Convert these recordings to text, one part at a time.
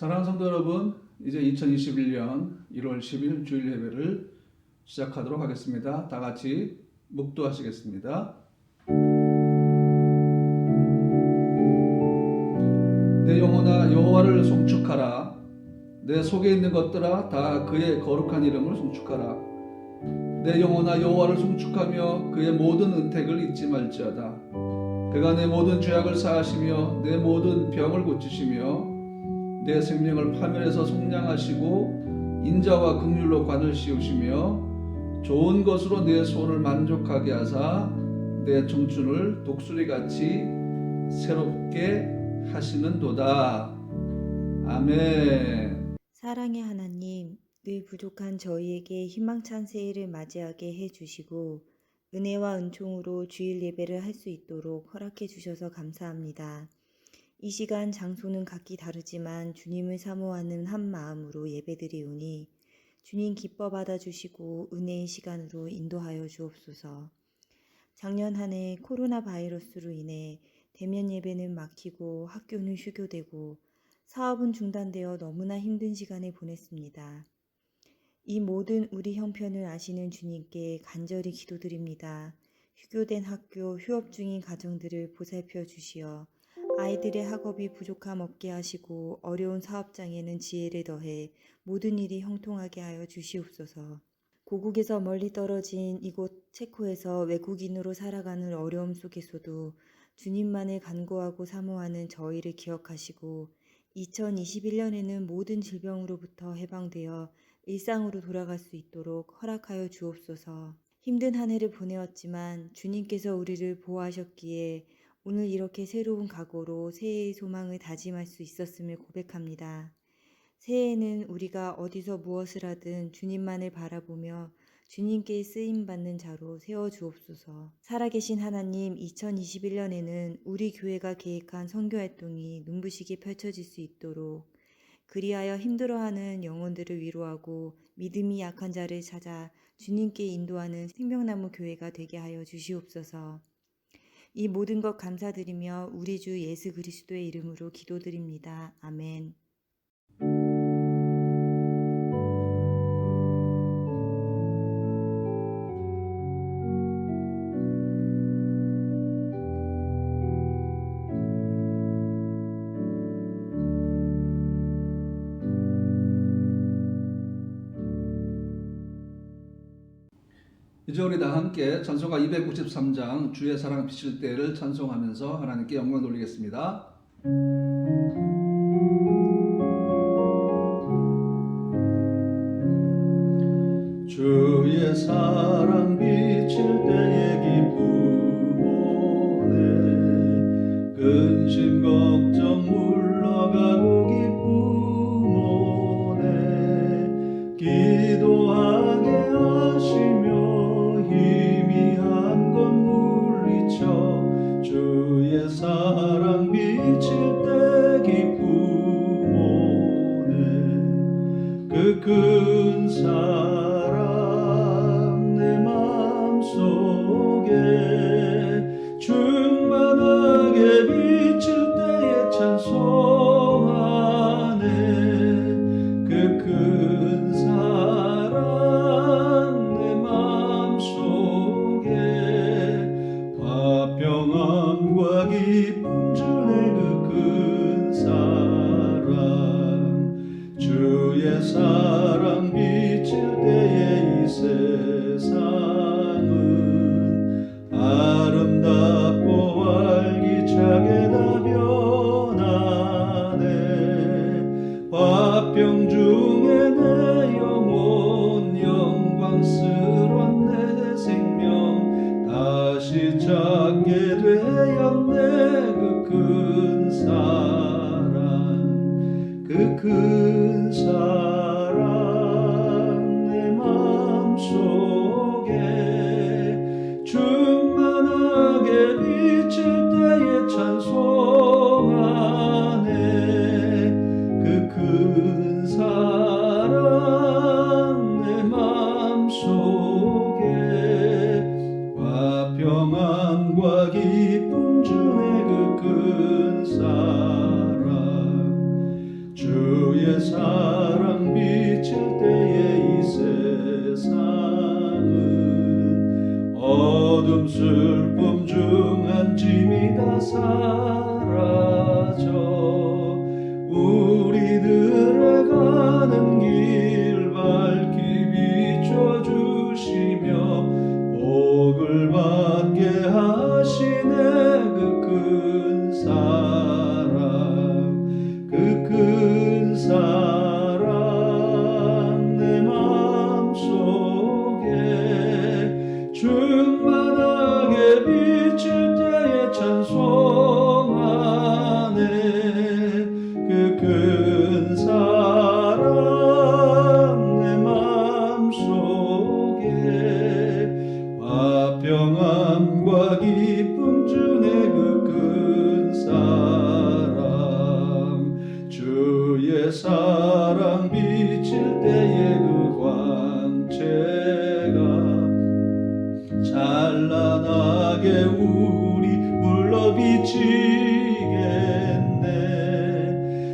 사랑하는 성도 여러분, 이제 2021년 1월 10일 주일 예배를 시작하도록 하겠습니다. 다 같이 묵도하시겠습니다. 내 영혼아 여호와를 송축하라. 내 속에 있는 것들아 다 그의 거룩한 이름을 송축하라. 내 영혼아 여호와를 송축하며 그의 모든 은택을 잊지 말지어다. 그가 내 모든 죄악을 사하시며 내 모든 병을 고치시며 내 생명을 파멸해서 속량하시고 인자와 긍휼로 관을 씌우시며 좋은 것으로 내 소원을 만족하게 하사 내 청춘을 독수리같이 새롭게 하시는도다. 아멘. 사랑의 하나님, 늘 부족한 저희에게 희망찬 새해를 맞이하게 해주시고 은혜와 은총으로 주일 예배를 할 수 있도록 허락해 주셔서 감사합니다. 이 시간 장소는 각기 다르지만 주님을 사모하는 한 마음으로 예배드리오니 주님 기뻐 받아주시고 은혜의 시간으로 인도하여 주옵소서. 작년 한 해 코로나 바이러스로 인해 대면 예배는 막히고 학교는 휴교되고 사업은 중단되어 너무나 힘든 시간을 보냈습니다. 이 모든 우리 형편을 아시는 주님께 간절히 기도드립니다. 휴교된 학교, 휴업 중인 가정들을 보살펴 주시어 아이들의 학업이 부족함 없게 하시고 어려운 사업장에는 지혜를 더해 모든 일이 형통하게 하여 주시옵소서. 고국에서 멀리 떨어진 이곳 체코에서 외국인으로 살아가는 어려움 속에서도 주님만을 간구하고 사모하는 저희를 기억하시고 2021년에는 모든 질병으로부터 해방되어 일상으로 돌아갈 수 있도록 허락하여 주옵소서. 힘든 한 해를 보내었지만 주님께서 우리를 보호하셨기에 오늘 이렇게 새로운 각오로 새해의 소망을 다짐할 수 있었음을 고백합니다. 새해에는 우리가 어디서 무엇을 하든 주님만을 바라보며 주님께 쓰임받는 자로 세워주옵소서. 살아계신 하나님, 2021년에는 우리 교회가 계획한 선교활동이 눈부시게 펼쳐질 수 있도록 그리하여 힘들어하는 영혼들을 위로하고 믿음이 약한 자를 찾아 주님께 인도하는 생명나무 교회가 되게 하여 주시옵소서. 이 모든 것 감사드리며 우리 주 예수 그리스도의 이름으로 기도드립니다. 아멘. 이제 우리 다 함께 찬송가 293장 주의 사랑 비칠 때를 찬송하면서 하나님께 영광 돌리겠습니다. 주의 사랑 비칠 때의 기쁨 오네. 근심 걱정 물러가고 기쁨 오네. 기도하게 하시며 희미한 것 물리쳐 주의 사랑 비칠 때 기쁨 오네. 그 큰 사랑 내 마음속에 충만하게 비칠 때에 찬송하네. 그 큰 사랑 내 마음속에 화평함과 기쁨 주네. 그 큰 사랑 주의 사랑 비칠 때에 이 세상은 아름답고 활기차게 다 변하네. 화평 중에 내 영혼 영광스런 내 생명 다시 찾게 되었네. 그 큰 사랑 그 큰 사랑 내 마음속에 충만하게 비칠 때에 찬송하네. 그 큰 사랑 내 마음속에 화평함과 기쁨 주네. 그 큰 사랑 주의 사라져 우리들의 가는 길 밝히 비춰주시며 복을 받게 하시네. 그 큰 사랑, 그 큰 사랑 내 마음속에 충만하게 비칠 때에 찬송하네. 그 큰 사랑 내 마음속에 화평함과 기쁨 주네. 그 큰 사랑, 주의 사랑 비칠 때에 그 광채가 찬란하게 우리 불러 비치겠네.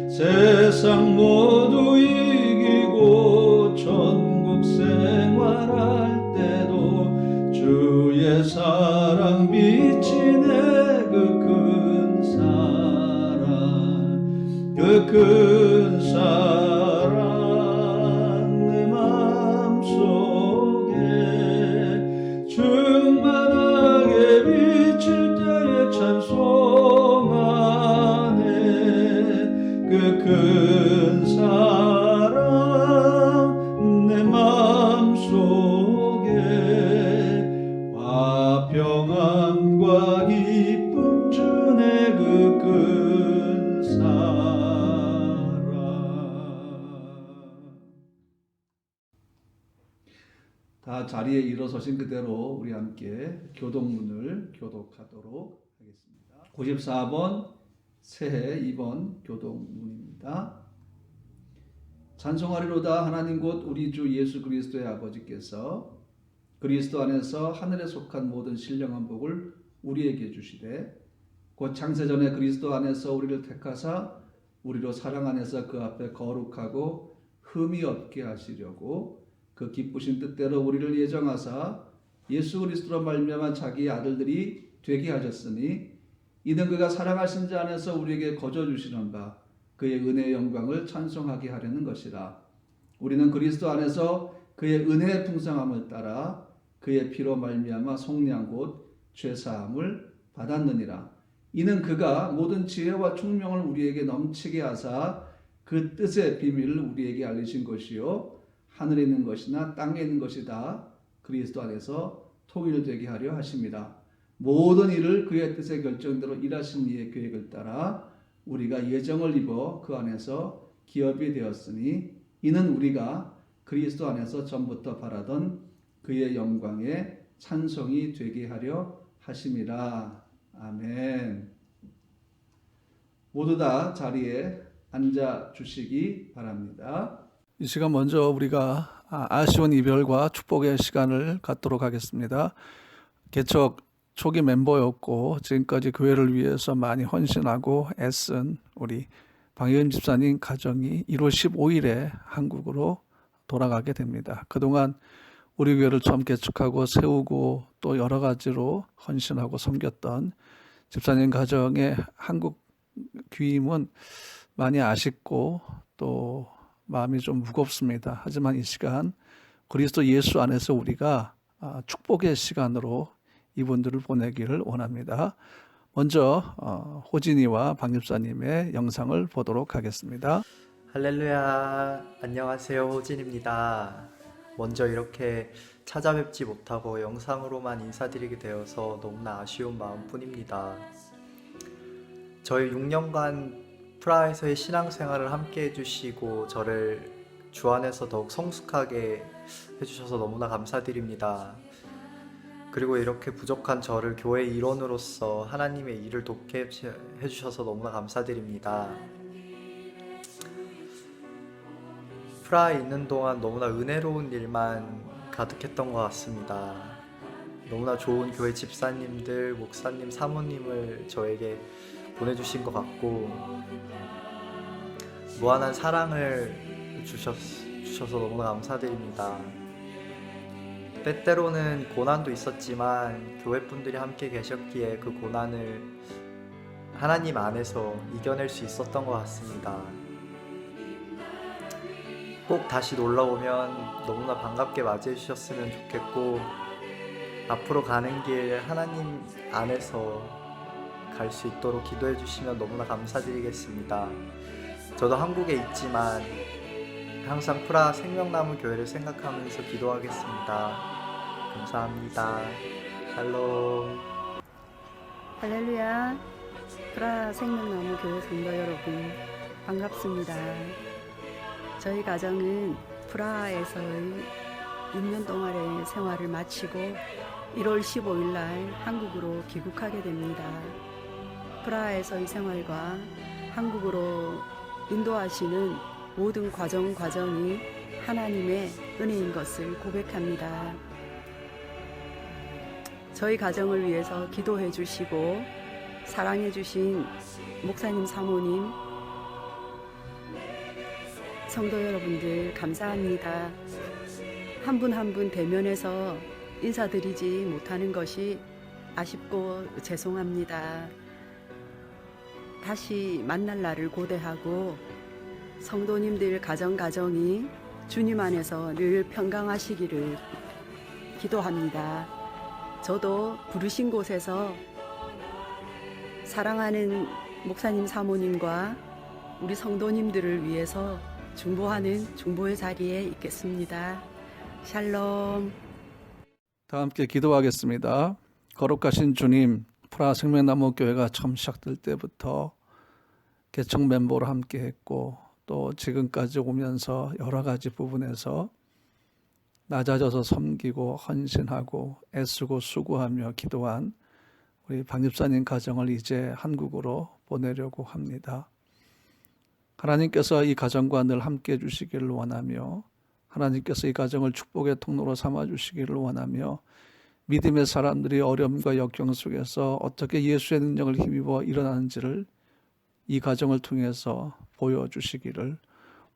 세상 모두 이기고 천국 생활할 때도 주의 사랑 비치네. 그 큰 사랑, 그 큰 사랑 내 마음속에 충만하게 비칠 때에 찬송하네. 그 큰 사랑 내 마음속에 화평함과 기쁨 주네. 그 큰 사랑. 다 자리에 일어서신 그대로 우리 함께 교동문을 교독하도록 하겠습니다. 94번 새해 2번 교동문입니다. 찬송하리로다. 하나님 곧 우리 주 예수 그리스도의 아버지께서 그리스도 안에서 하늘에 속한 모든 신령한 복을 우리에게 주시되 곧 창세전에 그리스도 안에서 우리를 택하사 우리로 사랑 안에서 그 앞에 거룩하고 흠이 없게 하시려고 그 기쁘신 뜻대로 우리를 예정하사 예수 그리스도로 말미암아 자기의 아들들이 되게 하셨으니 이는 그가 사랑하신 자 안에서 우리에게 거저 주시는 바 그의 은혜의 영광을 찬송하게 하려는 것이라. 우리는 그리스도 안에서 그의 은혜의 풍성함을 따라 그의 피로 말미암아 속량 곧 죄사함을 받았느니라. 이는 그가 모든 지혜와 총명을 우리에게 넘치게 하사 그 뜻의 비밀을 우리에게 알리신 것이요 하늘에 있는 것이나 땅에 있는 것이다 그리스도 안에서 통일되게 하려 하십니다. 모든 일을 그의 뜻의 결정대로 일하신 이의 계획을 따라 우리가 예정을 입어 그 안에서 기업이 되었으니 이는 우리가 그리스도 안에서 전부터 바라던 그의 영광의 찬송이 되게 하려 하심이라. 아멘. 모두 다 자리에 앉아 주시기 바랍니다. 이 시간 먼저 우리가 아쉬운 이별과 축복의 시간을 갖도록 하겠습니다. 개척 초기 멤버였고 지금까지 교회를 위해서 많이 헌신하고 애쓴 우리 방혜은 집사님 가정이 1월 15일에 한국으로 돌아가게 됩니다. 그동안 우리 교회를 처음 개척하고 세우고 또 여러 가지로 헌신하고 섬겼던 집사님 가정의 한국 귀임은 많이 아쉽고 또 마음이 좀 무겁습니다. 하지만 이 시간 그리스도 예수 안에서 우리가 축복의 시간으로 이분들을 보내기를 원합니다. 먼저 호진이와 박 집사님의 영상을 보도록 하겠습니다. 할렐루야, 안녕하세요, 호진입니다. 먼저 이렇게 찾아뵙지 못하고 영상으로만 인사드리게 되어서 너무나 아쉬운 마음뿐입니다. 저희 6년간 프라하에서의 신앙생활을 함께 해주시고 저를 주 안에서 더욱 성숙하게 해주셔서 너무나 감사드립니다. 그리고 이렇게 부족한 저를 교회 일원으로서 하나님의 일을 돕게 해주셔서 너무나 감사드립니다. 프라하에 있는 동안 너무나 은혜로운 일만 가득했던 것 같습니다. 너무나 좋은 교회 집사님들, 목사님, 사모님을 저에게 보내주신 것 같고 무한한 사랑을 주셔서 너무나 감사드립니다. 때때로는 고난도 있었지만 교회 분들이 함께 계셨기에 그 고난을 하나님 안에서 이겨낼 수 있었던 것 같습니다. 꼭 다시 놀러 오면 너무나 반갑게 맞이해 주셨으면 좋겠고, 앞으로 가는 길 하나님 안에서 갈 수 있도록 기도해 주시면 너무나 감사드리겠습니다. 저도 한국에 있지만 항상 프라 생명나무 교회를 생각하면서 기도하겠습니다. 감사합니다. 샬롬. 할렐루야. 프라 생명나무 교회 성도 여러분, 반갑습니다. 저희 가정은 프라하에서의 6년 동안의 생활을 마치고 1월 15일 날 한국으로 귀국하게 됩니다. 프라하에서의 생활과 한국으로 인도하시는 모든 과정이 하나님의 은혜인 것을 고백합니다. 저희 가정을 위해서 기도해 주시고 사랑해 주신 목사님, 사모님, 성도 여러분들 감사합니다. 한 분 한 분 대면해서 인사드리지 못하는 것이 아쉽고 죄송합니다. 다시 만날 날을 고대하고 성도님들 가정이 주님 안에서 늘 평강하시기를 기도합니다. 저도 부르신 곳에서 사랑하는 목사님, 사모님과 우리 성도님들을 위해서 중보하는 중보의 자리에 있겠습니다. 샬롬. 다 함께 기도하겠습니다. 거룩하신 주님, 프라 생명나무 교회가 처음 시작될 때부터 개척 멤버로 함께 했고 또 지금까지 오면서 여러 가지 부분에서 낮아져서 섬기고 헌신하고 애쓰고 수고하며 기도한 우리 박 집사님 가정을 이제 한국으로 보내려고 합니다. 하나님께서 이 가정과 늘 함께 해주시기를 원하며 하나님께서 이 가정을 축복의 통로로 삼아주시기를 원하며 믿음의 사람들이 어려움과 역경 속에서 어떻게 예수의 능력을 힘입어 일어나는지를 이 가정을 통해서 보여주시기를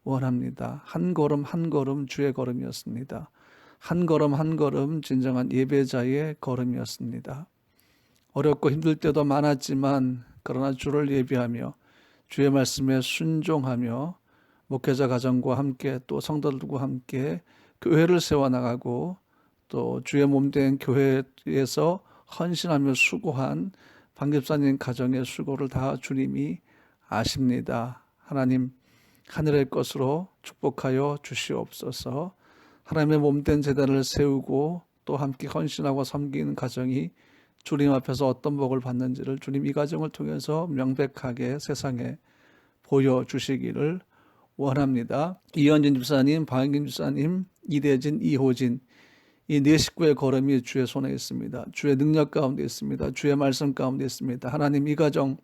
원합니다. 한 걸음 한 걸음 주의 걸음이었습니다. 한 걸음 한 걸음 진정한 예배자의 걸음이었습니다. 어렵고 힘들 때도 많았지만 그러나 주를 예배하며 주의 말씀에 순종하며 목회자 가정과 함께 또 성도들과 함께 교회를 세워나가고 또 주의 몸된 교회에서 헌신하며 수고한 박 집사님 가정의 수고를 다 주님이 아십니다. 하나님 하늘의 것으로 축복하여 주시옵소서. 하나님의 몸된 제단을 세우고 또 함께 헌신하고 섬기는 가정이 주님 앞에서 어떤 복을 받는지를 주님 이 가정을 통해서 명백하게 세상에 보여주시기를 원합니다. 이현진 집사님, 박영진 집사님, 이대진, 이호진 이 네 식구의 걸음이 주의 손에 있습니다. 주의 능력 가운데 있습니다. 주의 말씀 가운데 있습니다. 하나님 이 가정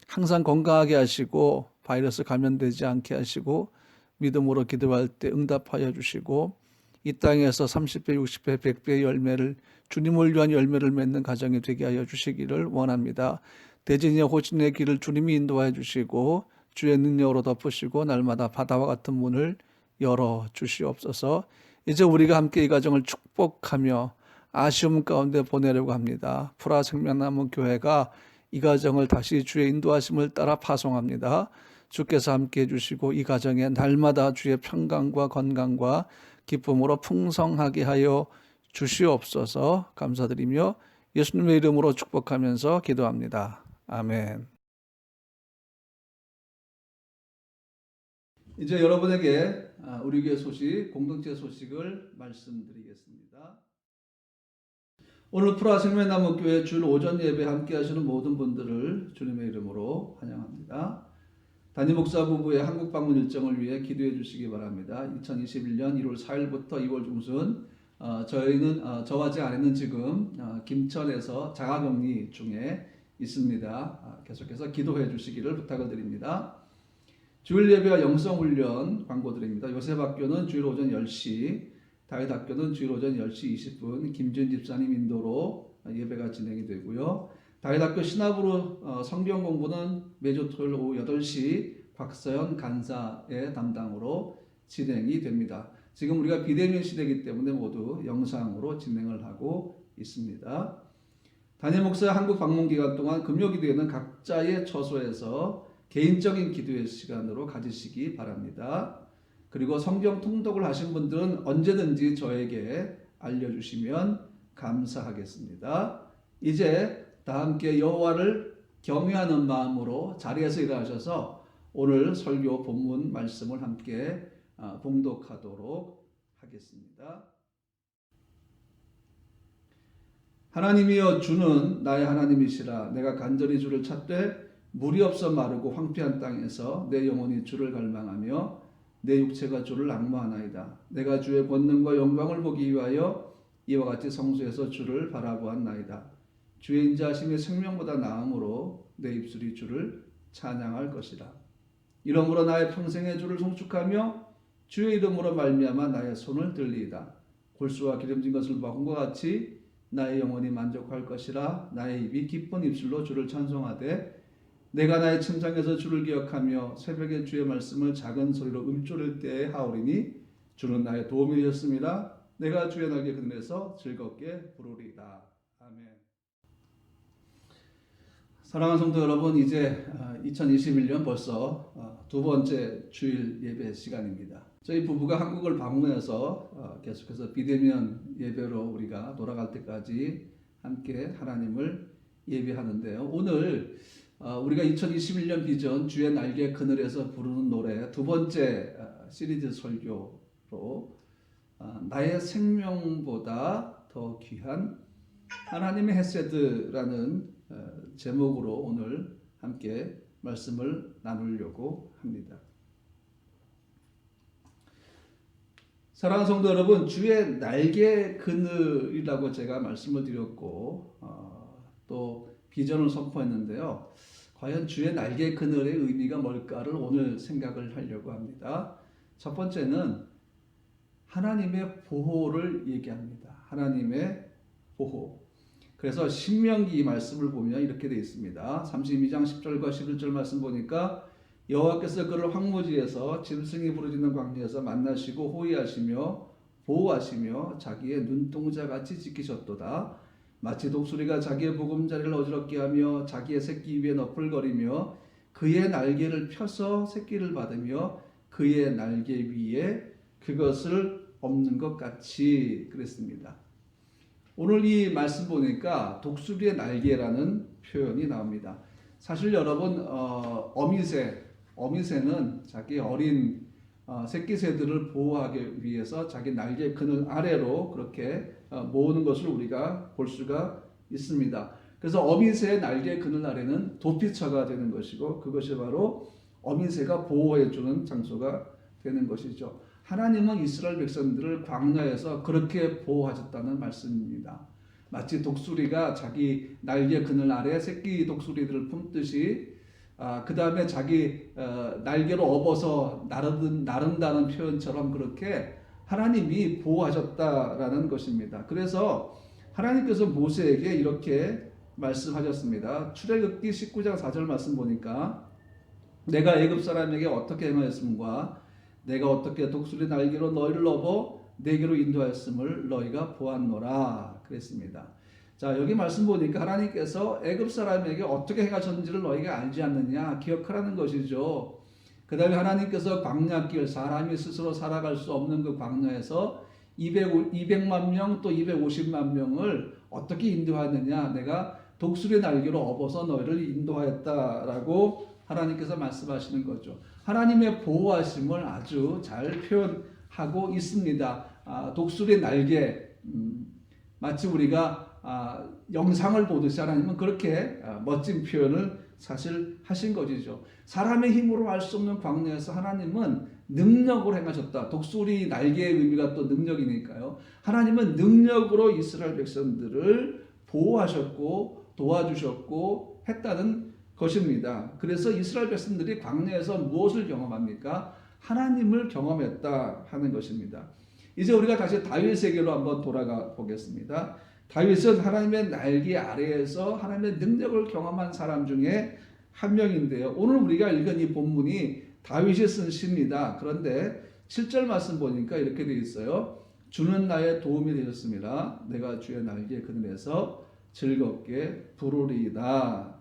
항상 건강하게 하시고 바이러스 감염되지 않게 하시고 믿음으로 기도할 때 응답하여 주시고 이 땅에서 30배, 60배, 100배의 열매를 주님을 위한 열매를 맺는 가정이 되게 하여 주시기를 원합니다. 대진의 호진의 길을 주님이 인도하여 주시고 주의 능력으로 덮으시고 날마다 바다와 같은 문을 열어 주시옵소서. 이제 우리가 함께 이 가정을 축복하며 아쉬움 가운데 보내려고 합니다. 프라 생명나무 교회가 이 가정을 다시 주의 인도하심을 따라 파송합니다. 주께서 함께 해주시고 이 가정에 날마다 주의 평강과 건강과 기쁨으로 풍성하게 하여 주시옵소서. 감사드리며 예수님의 이름으로 축복하면서 기도합니다. 아멘. 이제 여러분에게 우리 교회 소식, 공동체 소식을 말씀드리겠습니다. 오늘 프라 생명나무 교회 주일 오전 예배 함께 하시는 모든 분들을 주님의 이름으로 환영합니다. 담임 목사 부부의 한국 방문 일정을 위해 기도해 주시기 바랍니다. 2021년 1월 4일부터 2월 중순 저희는 저와 제 아내는 지금 김천에서 자가격리 중에 있습니다. 계속해서 기도해 주시기를 부탁을 드립니다. 주일 예배와 영성훈련 광고드립니다. 요셉학교는 주일 오전 10시, 다윗학교는 주일 오전 10시 20분 김준 집사님 인도로 예배가 진행이 되고요. 다윗학교 신학으로 성경 공부는 매주 토요일 오후 8시 곽서연 간사의 담당으로 진행이 됩니다. 지금 우리가 비대면 시대이기 때문에 모두 영상으로 진행을 하고 있습니다. 담임 목사 한국 방문 기간 동안 금요기도에는 각자의 처소에서 개인적인 기도의 시간으로 가지시기 바랍니다. 그리고 성경 통독을 하신 분들은 언제든지 저에게 알려주시면 감사하겠습니다. 이제 다 함께 여호와를 경외하는 마음으로 자리에서 일어나셔서 오늘 설교 본문 말씀을 함께 봉독하도록 하겠습니다. 하나님이여 주는 나의 하나님이시라. 내가 간절히 주를 찾되 물이 없어 마르고 황폐한 땅에서 내 영혼이 주를 갈망하며 내 육체가 주를 앙모하나이다. 내가 주의 권능과 영광을 보기 위하여 이와 같이 성소에서 주를 바라보았나이다. 주의 인자하심이 생명보다 나음으로 내 입술이 주를 찬양할 것이라. 이러므로 나의 평생에 주를 송축하며 주의 이름으로 말미암아 나의 손을 들리이다. 골수와 기름진 것을 먹은 것 같이 나의 영혼이 만족할 것이라. 나의 입이 기쁜 입술로 주를 찬송하되 내가 나의 침상에서 주를 기억하며 새벽에 주의 말씀을 작은 소리로 음조릴 때에 하오리니 주는 나의 도움이 되었습니다. 내가 주의 날개 그늘에서 즐겁게 부르리이다. 아멘. 사랑하는 성도 여러분, 이제 2021년 벌써 두 번째 주일 예배 시간입니다. 저희 부부가 한국을 방문해서 계속해서 비대면 예배로 우리가 돌아갈 때까지 함께 하나님을 예배하는데요. 오늘 우리가 2021년 비전 주의 날개 그늘에서 부르는 노래 두 번째 시리즈 설교로 나의 생명보다 더 귀한 하나님의 헤세드라는 제목으로 오늘 함께 말씀을 나누려고 합니다. 사랑하는 성도 여러분, 주의 날개 그늘이라고 제가 말씀을 드렸고 또 비전을 선포했는데요. 과연 주의 날개 그늘의 의미가 뭘까를 오늘 생각을 하려고 합니다. 첫 번째는 하나님의 보호를 얘기합니다. 하나님의 보호. 그래서 신명기 말씀을 보면 이렇게 되어 있습니다. 32장 10절과 11절 말씀 보니까 여호와께서 그를 황무지에서 짐승이 부르짖는 광야에서 만나시고 호위하시며 보호하시며 자기의 눈동자같이 지키셨도다. 마치 독수리가 자기의 보금자리를 어지럽게 하며 자기의 새끼 위에 너풀거리며 그의 날개를 펴서 새끼를 받으며 그의 날개 위에 그것을 엎는 것 같이 그랬습니다. 오늘 이 말씀 보니까 독수리의 날개라는 표현이 나옵니다. 사실 여러분 어미새는 자기 어린 새끼 새들을 보호하기 위해서 자기 날개 그늘 아래로 그렇게 모으는 것을 우리가 볼 수가 있습니다. 그래서 어미새의 날개 그늘 아래는 도피처가 되는 것이고 그것이 바로 어미새가 보호해주는 장소가 되는 것이죠. 하나님은 이스라엘 백성들을 광야에서 그렇게 보호하셨다는 말씀입니다. 마치 독수리가 자기 날개 그늘 아래 새끼 독수리들을 품듯이 그 다음에 자기 날개로 업어서 나른다는 표현처럼 그렇게 하나님이 보호하셨다라는 것입니다. 그래서 하나님께서 모세에게 이렇게 말씀하셨습니다. 출애굽기 19장 4절 말씀 보니까 내가 애굽 사람에게 어떻게 행하였음과 내가 어떻게 독수리 날개로 너희를 업어 내게로 인도하였음을 너희가 보았노라 그랬습니다. 자, 여기 말씀 보니까 하나님께서 애굽 사람에게 어떻게 행하셨는지를 너희가 알지 않느냐 기억하라는 것이죠. 그 다음에 하나님께서 광야길 사람이 스스로 살아갈 수 없는 그 광야에서 200만 명 또 250만 명을 어떻게 인도하느냐 내가 독수리 날개로 업어서 너희를 인도하였다라고 하나님께서 말씀하시는 거죠. 하나님의 보호하심을 아주 잘 표현하고 있습니다. 독수리 날개 마치 우리가 영상을 보듯이 하나님은 그렇게 멋진 표현을 사실 하신 것이죠. 사람의 힘으로 할 수 없는 광야에서 하나님은 능력으로 행하셨다. 독수리 날개의 의미가 또 능력이니까요. 하나님은 능력으로 이스라엘 백성들을 보호하셨고 도와주셨고 했다는 것입니다. 그래서 이스라엘 백성들이 광야에서 무엇을 경험합니까? 하나님을 경험했다 하는 것입니다. 이제 우리가 다시 다윗에게로 한번 돌아가 보겠습니다. 다윗은 하나님의 날개 아래에서 하나님의 능력을 경험한 사람 중에 한 명인데요. 오늘 우리가 읽은 이 본문이 다윗이 쓴 시입니다. 그런데 7절 말씀 보니까 이렇게 되어 있어요. 주는 나의 도움이 되셨습니다. 내가 주의 날개 그늘에서 즐겁게 부르리이다.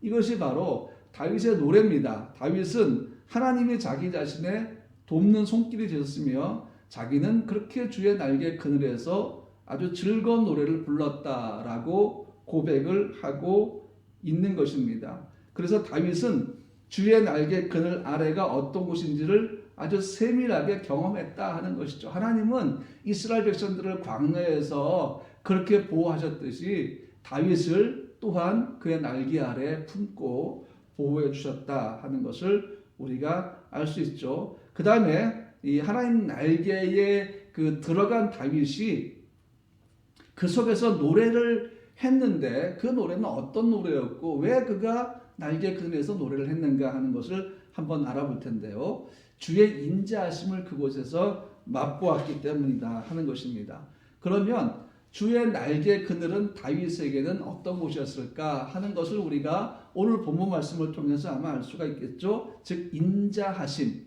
이것이 바로 다윗의 노래입니다. 다윗은 하나님이 자기 자신의 돕는 손길이 되었으며 자기는 그렇게 주의 날개 그늘에서 아주 즐거운 노래를 불렀다라고 고백을 하고 있는 것입니다. 그래서 다윗은 주의 날개 그늘 아래가 어떤 곳인지를 아주 세밀하게 경험했다 하는 것이죠. 하나님은 이스라엘 백성들을 광야에서 그렇게 보호하셨듯이 다윗을 또한 그의 날개 아래 품고 보호해 주셨다 하는 것을 우리가 알 수 있죠. 그 다음에 이 하나님 날개에 그 들어간 다윗이 그 속에서 노래를 했는데 그 노래는 어떤 노래였고 왜 그가 날개 그늘에서 노래를 했는가 하는 것을 한번 알아볼 텐데요. 주의 인자하심을 그곳에서 맛보았기 때문이다 하는 것입니다. 그러면 주의 날개 그늘은 다윗에게는 어떤 곳이었을까 하는 것을 우리가 오늘 본문 말씀을 통해서 아마 알 수가 있겠죠. 즉 인자하심.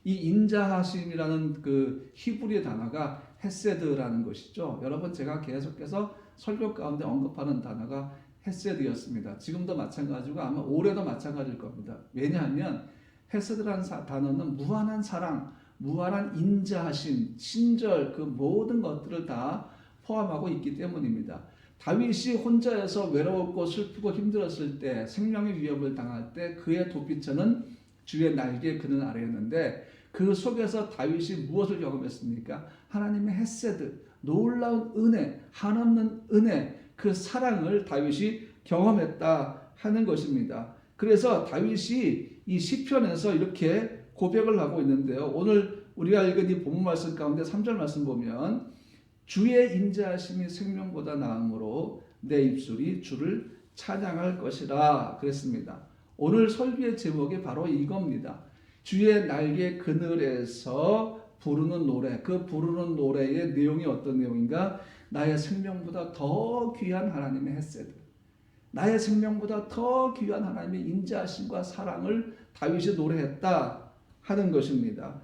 이 인자하심이라는 그 히브리 단어가 헤세드라는 것이죠. 여러분 제가 계속해서 설교 가운데 언급하는 단어가 헤세드였습니다. 지금도 마찬가지고 아마 올해도 마찬가지일 겁니다. 왜냐하면 헤세드라는 단어는 무한한 사랑, 무한한 인자하심, 친절 그 모든 것들을 다 포함하고 있기 때문입니다. 다윗이 혼자여서 외로웠고 슬프고 힘들었을 때 생명의 위협을 당할 때 그의 도피처는 주의 날개 그늘 아래였는데 그 속에서 다윗이 무엇을 경험했습니까? 하나님의 헤세드, 놀라운 은혜, 한없는 은혜, 그 사랑을 다윗이 경험했다 하는 것입니다. 그래서 다윗이 이 시편에서 이렇게 고백을 하고 있는데요. 오늘 우리가 읽은 이 본문 말씀 가운데 3절 말씀 보면 주의 인자하심이 생명보다 나음으로 내 입술이 주를 찬양할 것이라 그랬습니다. 오늘 설교의 제목이 바로 이겁니다. 주의 날개 그늘에서 부르는 노래, 그 부르는 노래의 내용이 어떤 내용인가? 나의 생명보다 더 귀한 하나님의 헤세드, 나의 생명보다 더 귀한 하나님의 인자하심과 사랑을 다윗이 노래했다 하는 것입니다.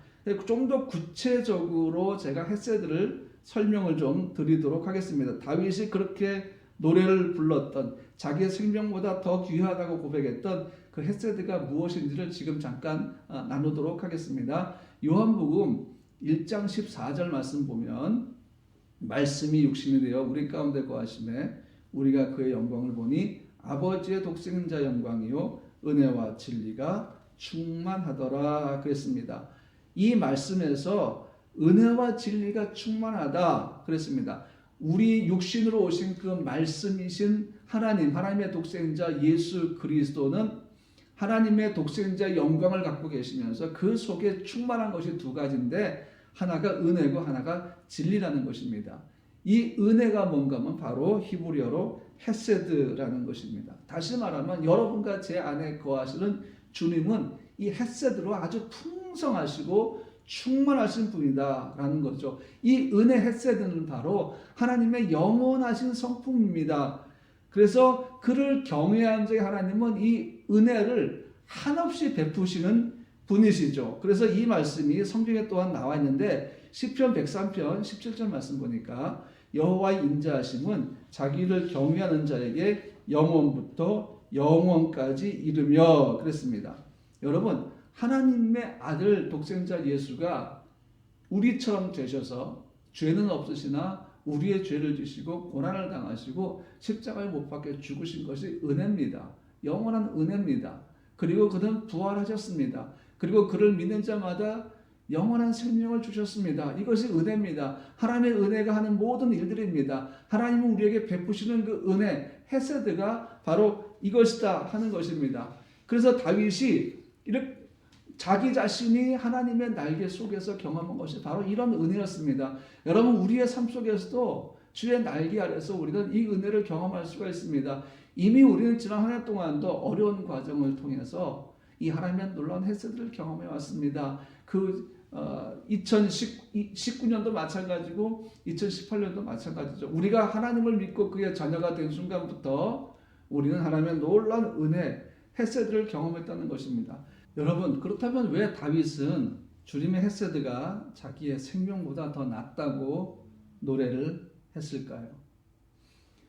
좀 더 구체적으로 제가 헤세드를 설명을 좀 드리도록 하겠습니다. 다윗이 그렇게 노래를 불렀던 자기의 생명보다 더 귀하다고 고백했던 그 헤세드가 무엇인지를 지금 잠깐 나누도록 하겠습니다. 요한복음 1장 14절 말씀 보면 말씀이 육신이 되어 우리 가운데 거하심에 우리가 그의 영광을 보니 아버지의 독생자 영광이요 은혜와 진리가 충만하더라 그랬습니다. 이 말씀에서 은혜와 진리가 충만하다 그랬습니다. 우리 육신으로 오신 그 말씀이신 하나님, 하나님의 독생자 예수 그리스도는 하나님의 독생자의 영광을 갖고 계시면서 그 속에 충만한 것이 두 가지인데 하나가 은혜고 하나가 진리라는 것입니다. 이 은혜가 뭔가 하면 바로 히브리어로 헤세드라는 것입니다. 다시 말하면 여러분과 제 안에 거하시는 주님은 이 헤세드로 아주 풍성하시고 충만하신 분이다라는 거죠. 이 은혜 헤세드는 바로 하나님의 영원하신 성품입니다. 그래서 그를 경외한 자의 하나님은 이 은혜를 한없이 베푸시는 분이시죠. 그래서 이 말씀이 성경에 또한 나와 있는데 시편 103편 17절 말씀 보니까 여호와의 인자하심은 자기를 경외하는 자에게 영원부터 영원까지 이르며 그랬습니다. 여러분 하나님의 아들 독생자 예수가 우리처럼 되셔서 죄는 없으시나 우리의 죄를 지시고 고난을 당하시고 십자가에 못 박혀 죽으신 것이 은혜입니다. 영원한 은혜입니다. 그리고 그는 부활하셨습니다. 그리고 그를 믿는 자마다 영원한 생명을 주셨습니다. 이것이 은혜입니다. 하나님의 은혜가 하는 모든 일들입니다. 하나님은 우리에게 베푸시는 그 은혜, 헤세드가 바로 이것이다 하는 것입니다. 그래서 다윗이 이렇게 자기 자신이 하나님의 날개 속에서 경험한 것이 바로 이런 은혜였습니다. 여러분 우리의 삶 속에서도 주의 날개 아래서 우리는 이 은혜를 경험할 수가 있습니다. 이미 우리는 지난 한 해 동안도 어려운 과정을 통해서 이 하나님의 놀라운 헤세드를 경험해 왔습니다. 그 2019년도 마찬가지고 2018년도 마찬가지죠. 우리가 하나님을 믿고 그의 자녀가 된 순간부터 우리는 하나님의 놀라운 은혜, 헤세드를 경험했다는 것입니다. 여러분 그렇다면 왜 다윗은 주님의 헤세드가 자기의 생명보다 더 낫다고 노래를 했을까요?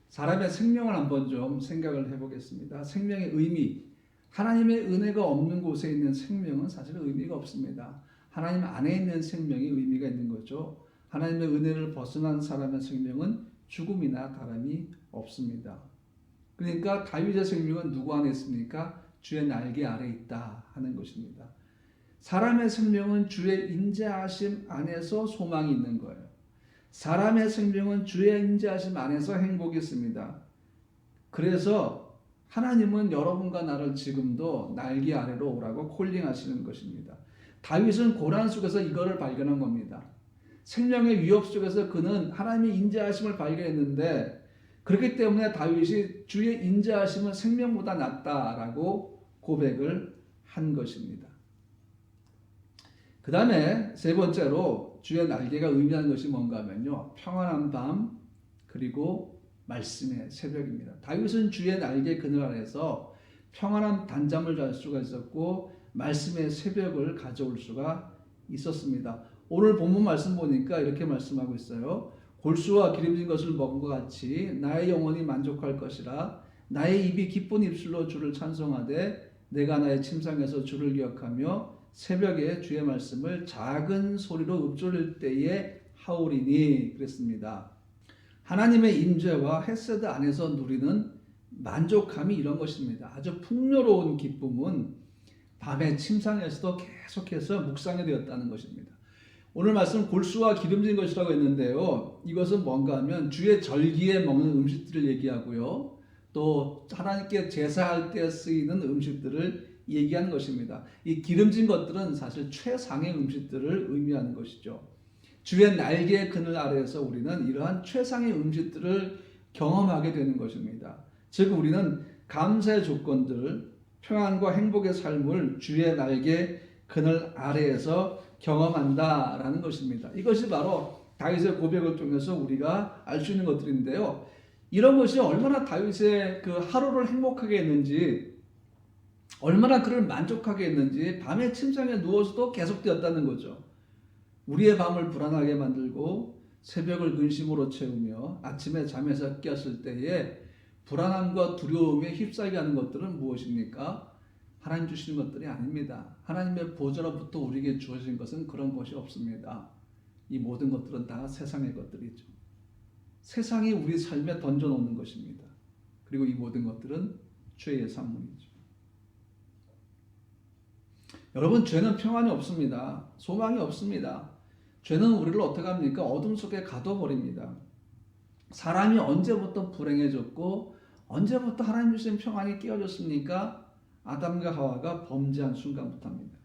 사람의 생명을 한번 좀 생각을 해보겠습니다. 생명의 의미. 하나님의 은혜가 없는 곳에 있는 생명은 사실 의미가 없습니다. 하나님 안에 있는 생명이 의미가 있는 거죠. 하나님의 은혜를 벗어난 사람의 생명은 죽음이나 다름이 없습니다. 그러니까 다윗의 생명은 누구 안에 있습니까? 주의 날개 아래 있다 하는 것입니다. 사람의 생명은 주의 인자하심 안에서 소망이 있는 거예요. 사람의 생명은 주의 인자하심 안에서 행복이 있습니다. 그래서 하나님은 여러분과 나를 지금도 날개 아래로 오라고 콜링하시는 것입니다. 다윗은 고난 속에서 이거를 발견한 겁니다. 생명의 위협 속에서 그는 하나님의 인자하심을 발견했는데, 그렇기 때문에 다윗이 주의 인자하심은 생명보다 낫다라고 고백을 한 것입니다. 그 다음에 세 번째로 주의 날개가 의미하는 것이 뭔가 하면요, 평안한 밤 그리고 말씀의 새벽입니다. 다윗은 주의 날개 그늘 아래서 평안한 단잠을 잘 수가 있었고 말씀의 새벽을 가져올 수가 있었습니다. 오늘 본문 말씀 보니까 이렇게 말씀하고 있어요. 골수와 기름진 것을 먹은 것 같이 나의 영혼이 만족할 것이라. 나의 입이 기쁜 입술로 주를 찬송하되 내가 나의 침상에서 주를 기억하며 새벽에 주의 말씀을 작은 소리로 읊조릴 때에 하오리니 그랬습니다. 하나님의 임재와 헤세드 안에서 누리는 만족함이 이런 것입니다. 아주 풍요로운 기쁨은 밤의 침상에서도 계속해서 묵상이 되었다는 것입니다. 오늘 말씀 골수와 기름진 것이라고 했는데요, 이것은 뭔가 하면 주의 절기에 먹는 음식들을 얘기하고요, 또 하나님께 제사할 때 쓰이는 음식들을 얘기하는 것입니다. 이 기름진 것들은 사실 최상의 음식들을 의미하는 것이죠. 주의 날개의 그늘 아래에서 우리는 이러한 최상의 음식들을 경험하게 되는 것입니다. 즉 우리는 감사의 조건들, 평안과 행복의 삶을 주의 날개 그늘 아래에서 경험한다라는 것입니다. 이것이 바로 다윗의 고백을 통해서 우리가 알 수 있는 것들인데요, 이런 것이 얼마나 다윗의 그 하루를 행복하게 했는지, 얼마나 그를 만족하게 했는지 밤에 침상에 누워서도 계속되었다는 거죠. 우리의 밤을 불안하게 만들고 새벽을 근심으로 채우며 아침에 잠에서 깼을 때에 불안함과 두려움에 휩싸이게 하는 것들은 무엇입니까? 하나님 주시는 것들이 아닙니다. 하나님의 보좌로부터 우리에게 주어진 것은 그런 것이 없습니다. 이 모든 것들은 다 세상의 것들이죠. 세상이 우리 삶에 던져놓는 것입니다. 그리고 이 모든 것들은 죄의 산물이죠. 여러분, 죄는 평안이 없습니다. 소망이 없습니다. 죄는 우리를 어떻게 합니까? 어둠 속에 가둬버립니다. 사람이 언제부터 불행해졌고 언제부터 하나님 주신 평안이 깨어졌습니까? 아담과 하와가 범죄한 순간부터입니다.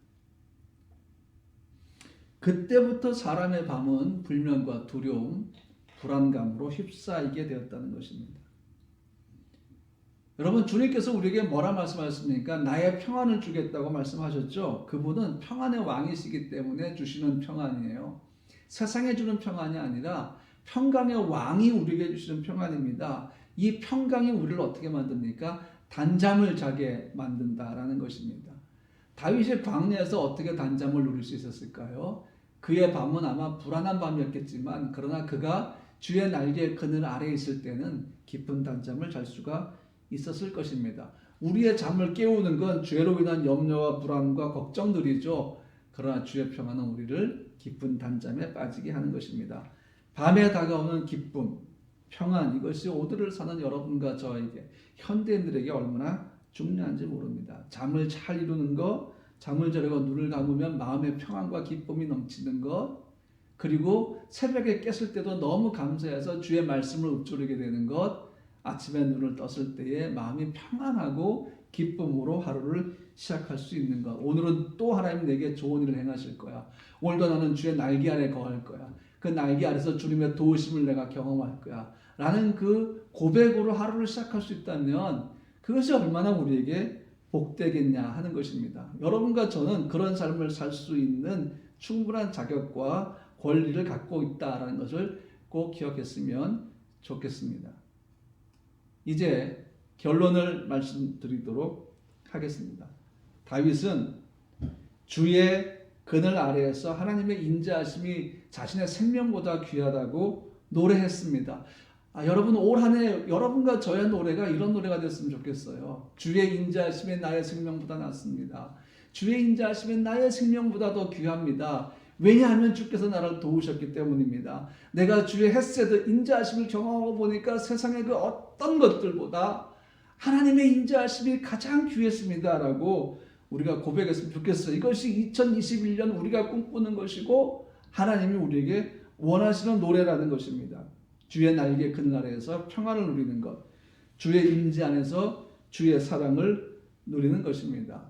그때부터 사람의 밤은 불면과 두려움, 불안감으로 휩싸이게 되었다는 것입니다. 여러분, 주님께서 우리에게 뭐라 말씀하셨습니까? 나의 평안을 주겠다고 말씀하셨죠. 그분은 평안의 왕이시기 때문에 주시는 평안이에요. 세상에 주는 평안이 아니라 평강의 왕이 우리에게 주시는 평안입니다. 이 평강이 우리를 어떻게 만듭니까? 단잠을 자게 만든다라는 것입니다. 다윗이 광야에서 어떻게 단잠을 누릴 수 있었을까요? 그의 밤은 아마 불안한 밤이었겠지만, 그러나 그가 주의 날개 그늘 아래에 있을 때는 깊은 단잠을 잘 수가 있었을 것입니다. 우리의 잠을 깨우는 건 죄로 인한 염려와 불안과 걱정들이죠. 그러나 주의 평안은 우리를 깊은 단잠에 빠지게 하는 것입니다. 밤에 다가오는 기쁨, 평안, 이것이 오늘을 사는 여러분과 저에게, 현대인들에게 얼마나 중요한지 모릅니다. 잠을 잘 이루는 것, 잠을 자려고 눈을 감으면 마음의 평안과 기쁨이 넘치는 것, 그리고 새벽에 깼을 때도 너무 감사해서 주의 말씀을 읊조리게 되는 것, 아침에 눈을 떴을 때에 마음이 평안하고 기쁨으로 하루를 시작할 수 있는 것. 오늘은 또 하나님 내게 좋은 일을 행하실 거야. 오늘도 나는 주의 날개 아래 거할 거야. 그 날개 아래서 주님의 도우심을 내가 경험할 거야. 라는 그 고백으로 하루를 시작할 수 있다면 그것이 얼마나 우리에게 복되겠냐 하는 것입니다. 여러분과 저는 그런 삶을 살 수 있는 충분한 자격과 권리를 갖고 있다는 것을 꼭 기억했으면 좋겠습니다. 이제 결론을 말씀드리도록 하겠습니다. 다윗은 주의 그늘 아래에서 하나님의 인자하심이 자신의 생명보다 귀하다고 노래했습니다. 여러분 올 한 해 여러분과 저의 노래가 이런 노래가 됐으면 좋겠어요. 주의 인자하심에 나의 생명보다 낫습니다. 주의 인자하심에 나의 생명보다 더 귀합니다. 왜냐하면 주께서 나를 도우셨기 때문입니다. 내가 주의 헤세드 인자하심을 경험하고 보니까 세상의 그 어떤 것들보다 하나님의 인자하심이 가장 귀했습니다 라고 우리가 고백했으면 좋겠어요. 이것이 2021년 우리가 꿈꾸는 것이고 하나님이 우리에게 원하시는 노래라는 것입니다. 주의 날개 그늘 아래에서 평안을 누리는 것, 주의 임재 안에서 주의 사랑을 누리는 것입니다.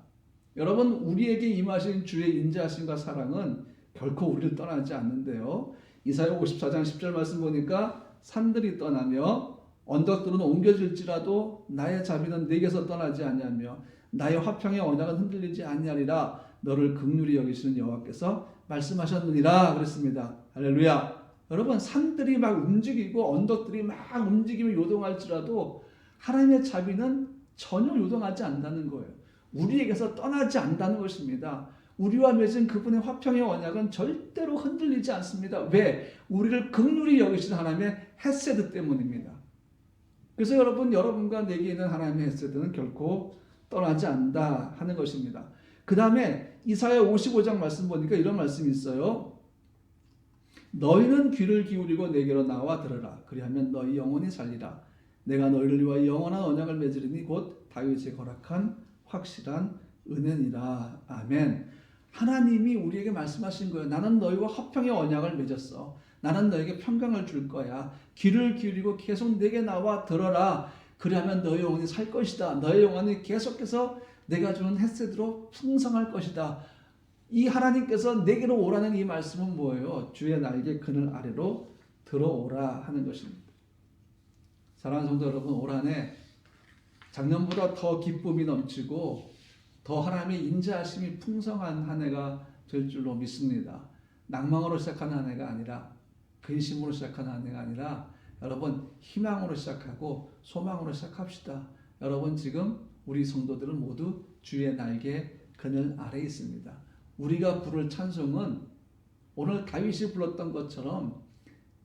여러분, 우리에게 임하신 주의 인자하심과 사랑은 결코 우리를 떠나지 않는데요. 이사야 54장 10절 말씀 보니까 산들이 떠나며 언덕들은 옮겨질지라도 나의 자비는 내게서 떠나지 아니하며 나의 화평의 언약은 흔들리지 아니하리라. 너를 긍휼히 여기시는 여호와께서 말씀하셨느니라 그랬습니다. 할렐루야. 여러분, 산들이 막 움직이고 언덕들이 막 움직이며 요동할지라도 하나님의 자비는 전혀 요동하지 않는다는 거예요. 우리에게서 떠나지 않는다는 것입니다. 우리와 맺은 그분의 화평의 언약은 절대로 흔들리지 않습니다. 왜? 우리를 긍휼히 여기시는 하나님의 헤세드 때문입니다. 그래서 여러분과 내게 있는 하나님의 헤세드는 결코 떠나지 않는다 하는 것입니다. 그 다음에 이사야 55장 말씀 보니까 이런 말씀이 있어요. 너희는 귀를 기울이고 내게로 나와 들으라. 그리하면 너희 영혼이 살리라. 내가 너희를 위하여 영원한 언약을 맺으리니 곧 다윗이 거룩한 확실한 은혜니라. 아멘. 하나님이 우리에게 말씀하신 거예요. 나는 너희와 화평의 언약을 맺었어. 나는 너에게 평강을 줄 거야. 귀를 기울이고 계속 내게 나와 들어라. 그리하면 너희 영혼이 살 것이다. 너희 영혼이 계속해서 내가 주는 헤세드로 풍성할 것이다. 이 하나님께서 내게로 오라는 이 말씀은 뭐예요? 주의 날개 그늘 아래로 들어오라 하는 것입니다. 사랑하는 성도 여러분, 올 한 해 작년보다 더 기쁨이 넘치고 더 하나님의 인자하심이 풍성한 한 해가 될 줄로 믿습니다. 낭망으로 시작하는 한 해가 아니라, 근심으로 시작하는 한 해가 아니라 여러분 희망으로 시작하고 소망으로 시작합시다. 여러분, 지금 우리 성도들은 모두 주의 날개 그늘 아래에 있습니다. 우리가 부를 찬송은 오늘 다윗이 불렀던 것처럼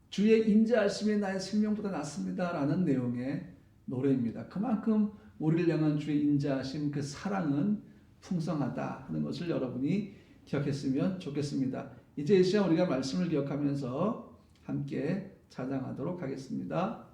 주의 인자하심이 나의 생명보다 낫습니다 라는 내용의 노래입니다. 그만큼 우리를 향한 주의 인자하심, 그 사랑은 풍성하다 하는 것을 여러분이 기억했으면 좋겠습니다. 이제 이 시간 우리가 말씀을 기억하면서 함께 찬양하도록 하겠습니다.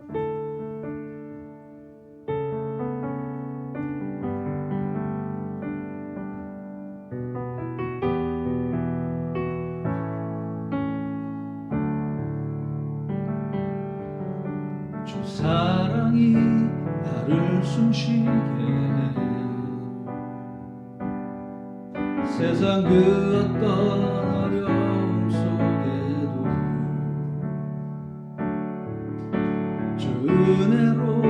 주 사랑이 나를 숨쉬게 세상 그 어떤 어려움 속에도 주 은혜로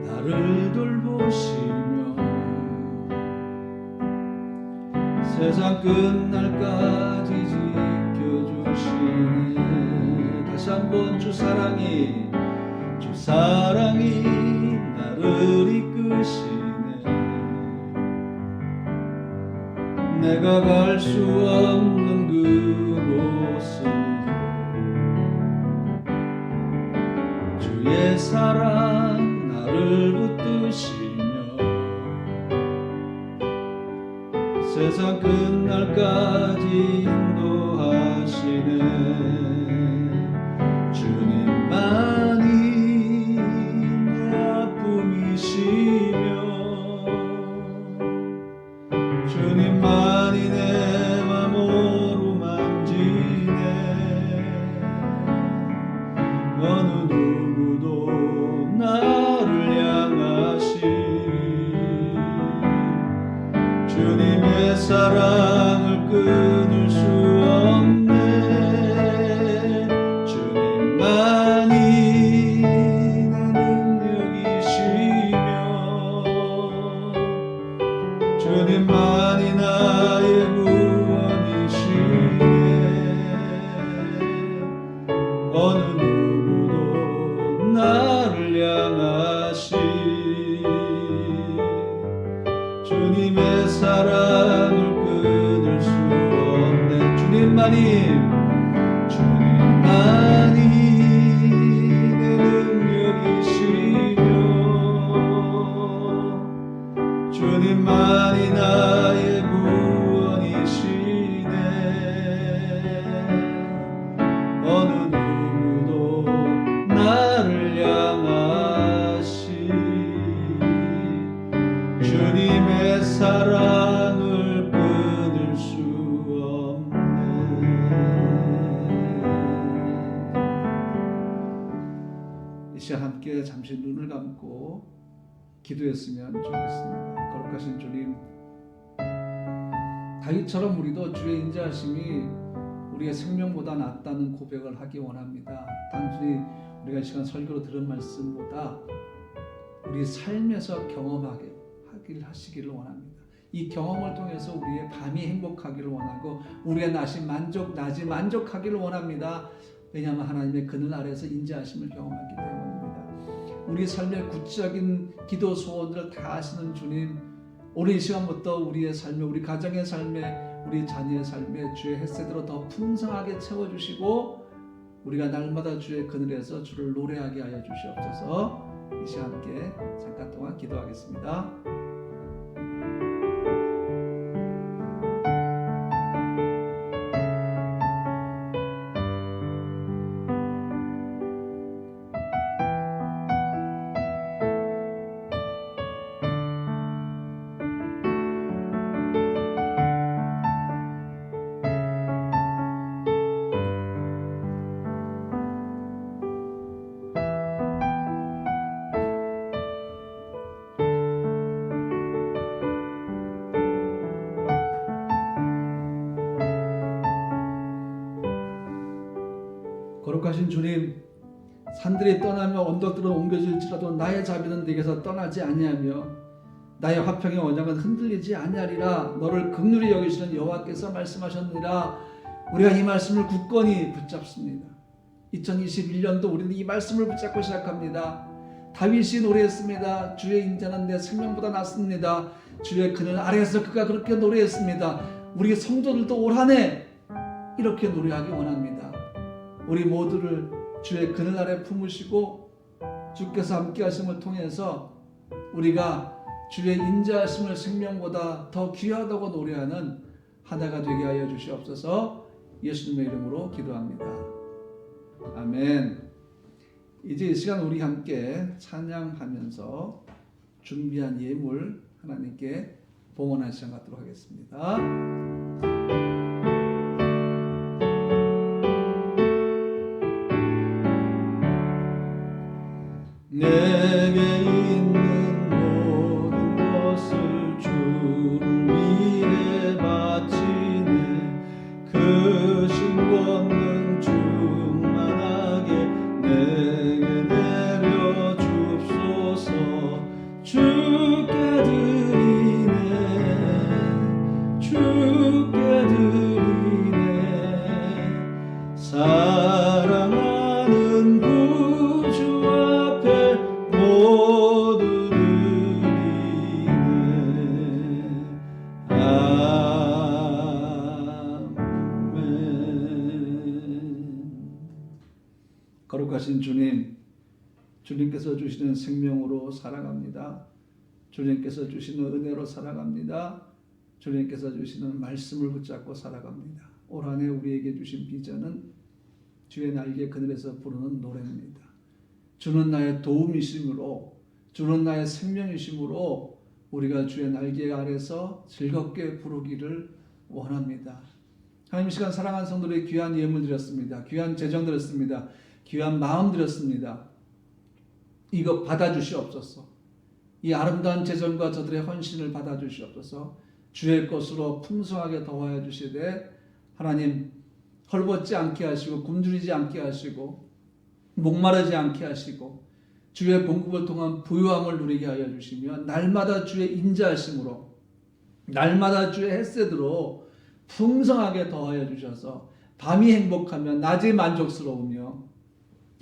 나를 돌보시며 세상 끝날까지 지켜주시네. 다시 한번 주 사랑이 나를 이끄시네. 내가 갈 수 없는 그곳으로 주의 사랑 나를 붙드시며 세상 끝날까지 인도하시네. 주님만이 주님만이 내 맘 어루만지네. 어느 누구도 나를 향하시 주님의 사랑을 끊을 수 없네. 주님만이 주님만이 나의 구원이시네. 어느 누구도 나를 향하시 주님의 사랑을 끊을 수 없네. 주님만이 내 능력이시며 시간 함께 잠시 눈을 감고 기도했으면 좋겠습니다. 거룩하신 주님, 다윗처럼 우리도 주의 인자하심이 우리의 생명보다 낫다는 고백을 하기 원합니다. 단순히 우리가 이 시간 설교로 들은 말씀보다 우리 삶에서 경험하게 하시기를 원합니다. 이 경험을 통해서 우리의 밤이 행복하기를 원하고 우리의 낮이 만족하기를 원합니다. 왜냐하면 하나님의 그늘 아래에서 인자하심을 경험하기 때문입니다. 우리 삶의 구체적인 기도 소원들을 다 아시는 주님, 오늘 이 시간부터 우리의 삶에, 우리 가정의 삶에, 우리 자녀의 삶에 주의 햇새로 더 풍성하게 채워주시고 우리가 날마다 주의 그늘에서 주를 노래하게 하여 주시옵소서. 이 시간 함께 잠깐 동안 기도하겠습니다. 거룩하신 주님, 산들이 떠나며 언덕들은 옮겨질지라도 나의 자비는 네게서 떠나지 아니하며 나의 화평의 원양은 흔들리지 아니하리라. 너를 긍휼히 여기시는 여호와께서 말씀하셨느니라. 우리가 이 말씀을 굳건히 붙잡습니다. 2021년도 우리는 이 말씀을 붙잡고 시작합니다. 다윗이 노래했습니다. 주의 인자는 내 생명보다 낫습니다. 주의 그늘 아래에서 그가 그렇게 노래했습니다. 우리 성도들도 올 한 해 이렇게 노래하기 원합니다. 우리 모두를 주의 그늘 아래 품으시고 주께서 함께 하심을 통해서 우리가 주의 인자하심을 생명보다 더 귀하다고 노래하는 하나가 되게 하여 주시옵소서. 예수님의 이름으로 기도합니다. 아멘. 이제 이 시간 우리 함께 찬양하면서 준비한 예물 하나님께 봉헌할 시간 갖도록 하겠습니다. 내게 있는 모든 것을 주를 위해 바치네. 그 신권능 충만하게 내게 내려 줍소서. 주께 드리네, 주께 드리네. 사랑하는 구주 앞에 모두 드리네. 아멘. 거룩하신 주님, 주님께서 주시는 생명으로 살아갑니다. 주님께서 주시는 은혜로 살아갑니다. 주님께서 주시는 말씀을 붙잡고 살아갑니다. 올 한 해 우리에게 주신 비전은 주의 날개 그늘에서 부르는 노래입니다. 주는 나의 도움이심으로, 주는 나의 생명이심으로 우리가 주의 날개 아래서 즐겁게 부르기를 원합니다. 하나님, 이 시간 사랑하는 성도들의 귀한 예물 드렸습니다. 귀한 재정 드렸습니다. 귀한 마음 드렸습니다. 이거 받아주시옵소서. 이 아름다운 재정과 저들의 헌신을 받아주시옵소서. 주의 것으로 풍성하게 더하여 주시되 하나님, 헐벗지 않게 하시고 굶주리지 않게 하시고 목마르지 않게 하시고 주의 공급을 통한 부유함을 누리게 하여 주시며 날마다 주의 인자하심으로, 날마다 주의 햇새로 풍성하게 더하여 주셔서 밤이 행복하며 낮이 만족스러우며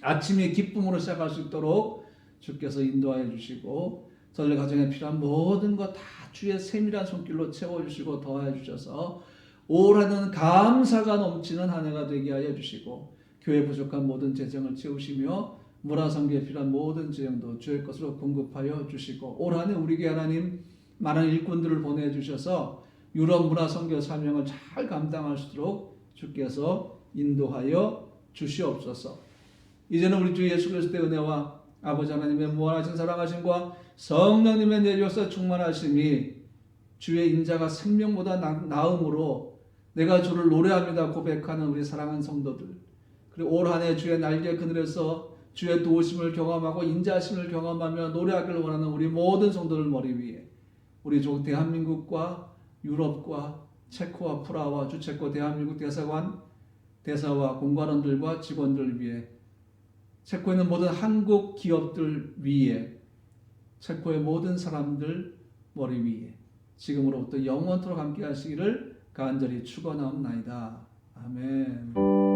아침이 기쁨으로 시작할 수 있도록 주께서 인도하여 주시고 저들 가정에 필요한 모든 것 다 주의 세밀한 손길로 채워주시고 더하여 주셔서 올 한해는 감사가 넘치는 한 해가 되게 하여 주시고 교회 부족한 모든 재정을 채우시며 문화선교에 필요한 모든 재정도 주의 것으로 공급하여 주시고 올 한해 우리에게 하나님 많은 일꾼들을 보내주셔서 유럽 문화선교 사명을 잘 감당할 수 있도록 주께서 인도하여 주시옵소서. 이제는 우리 주 예수 그리스도의 은혜와 아버지 하나님의 무한하신 사랑하심과 성령님의 내려서 충만하심이 주의 인자가 생명보다 나음으로 내가 주를 노래합니다 고백하는 우리 사랑하는 성도들, 그리고 올 한 해 주의 날개 그늘에서 주의 도우심을 경험하고 인자하심을 경험하며 노래하기를 원하는 우리 모든 성도들 머리 위에, 우리 조 대한민국과 유럽과 체코와 프라하와 주체코 대한민국 대사관, 대사와 공관원들과 직원들 위에, 체코에 있는 모든 한국 기업들 위에, 체코의 모든 사람들 머리 위에 지금으로부터 영원토록 함께 하시기를 간절히 축원하옵나이다. 아멘.